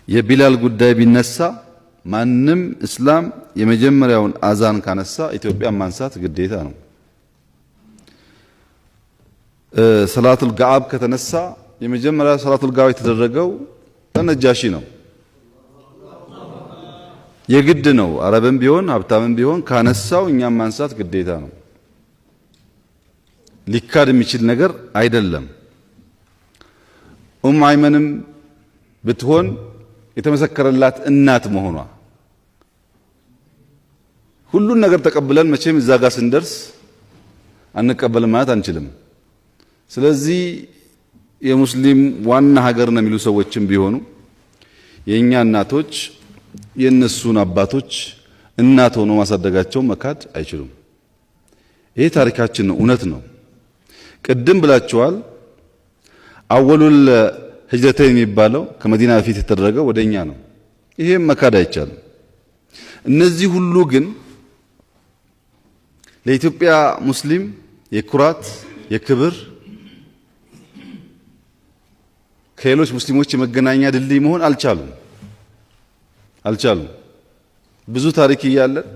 የቢላል ጉዳይ ቢነሳ ማንም እስላም የመጀመሪያውን አዛን ካነሳ ኢትዮጵያን ማንሳት ግዴታ ነው። ሰላቱል ጋዓብ ከተነሳ የመጀመሪያ ሰላቱል ጋዓብ የተደረገው ለነጃሺ ነው። የግድ ነው። አረብም ቢሆን ሀብታምም ቢሆን ካነሳው እኛም ማንሳት ግዴታ ነው። ሊካድ የሚችል ነገር አይደለም። አይመንም ብትሆን የተመሰከረላት እናት መሆኗ ሁሉን ነገር ተቀብለን መቼም እዛ ጋር ስንደርስ አንቀበልም ማለት አንችልም። ስለዚህ የሙስሊም ዋና ሀገር ነው የሚሉ ሰዎችም ቢሆኑ የኛ እናቶች የነሱን አባቶች እናት ሆኖ ማሳደጋቸው መካድ አይችሉም። ይሄ ታሪካችን ነው፣ እውነት ነው። ቅድም ብላችኋል። አወሉል ሂጅረተይን የሚባለው ከመዲና በፊት የተደረገው ወደኛ ነው። ይሄም መካድ አይቻልም። እነዚህ ሁሉ ግን ለኢትዮጵያ ሙስሊም የኩራት የክብር ከሌሎች ሙስሊሞች የመገናኛ ድልድይ መሆን አልቻሉም። ብዙ ታሪክ እያለን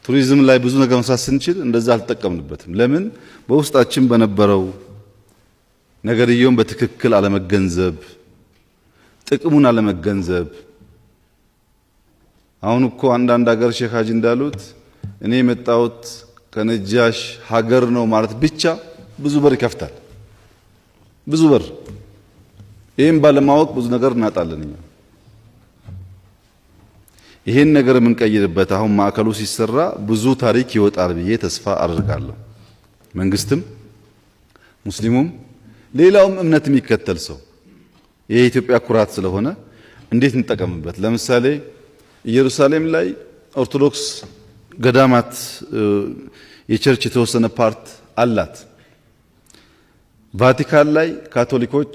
ቱሪዝም ላይ ብዙ ነገር መስራት ስንችል እንደዛ አልተጠቀምንበትም። ለምን? በውስጣችን በነበረው ነገርየውን በትክክል አለመገንዘብ፣ ጥቅሙን አለመገንዘብ። አሁን እኮ አንዳንድ ሀገር ሼክ ሀጂ እንዳሉት እኔ የመጣሁት ከነጃሽ ሀገር ነው ማለት ብቻ ብዙ በር ይከፍታል። ብዙ በር። ይሄን ባለማወቅ ብዙ ነገር እናጣለን እኛ። ይሄን ነገር የምንቀይርበት አሁን ማዕከሉ ሲሰራ ብዙ ታሪክ ይወጣል ብዬ ተስፋ አደርጋለሁ። መንግስትም ሙስሊሙም ሌላውም እምነት የሚከተል ሰው የኢትዮጵያ ኩራት ስለሆነ እንዴት እንጠቀምበት። ለምሳሌ ኢየሩሳሌም ላይ ኦርቶዶክስ ገዳማት የቸርች የተወሰነ ፓርት አላት። ቫቲካን ላይ ካቶሊኮች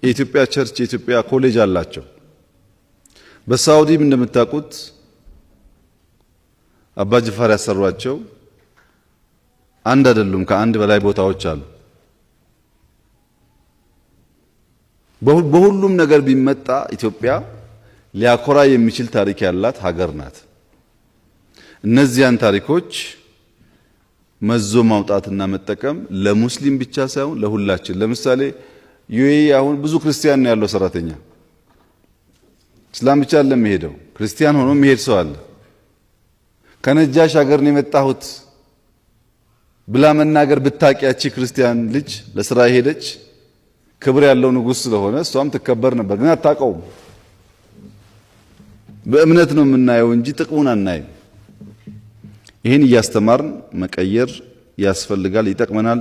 የኢትዮጵያ ቸርች የኢትዮጵያ ኮሌጅ አላቸው። በሳውዲም እንደምታውቁት አባ ጅፋር ያሰሯቸው አንድ አይደሉም፣ ከአንድ በላይ ቦታዎች አሉ። በሁሉም ነገር ቢመጣ ኢትዮጵያ ሊያኮራ የሚችል ታሪክ ያላት ሀገር ናት። እነዚያን ታሪኮች መዞ ማውጣትና መጠቀም ለሙስሊም ብቻ ሳይሆን ለሁላችን። ለምሳሌ ዩኤኢ አሁን ብዙ ክርስቲያን ነው ያለው ሰራተኛ። እስላም ብቻ አይደለም የሚሄደው፣ ክርስቲያን ሆኖ የሚሄድ ሰው አለ። ከነጃሽ ሀገር ነው የመጣሁት ብላ መናገር ብታቂያቺ ክርስቲያን ልጅ ለስራ ሄደች፣ ክብር ያለው ንጉስ ስለሆነ እሷም ትከበር ነበር፣ ግን አታውቀውም። በእምነት ነው የምናየው እንጂ ጥቅሙን አናይም። ይህን እያስተማርን መቀየር ያስፈልጋል፣ ይጠቅመናል።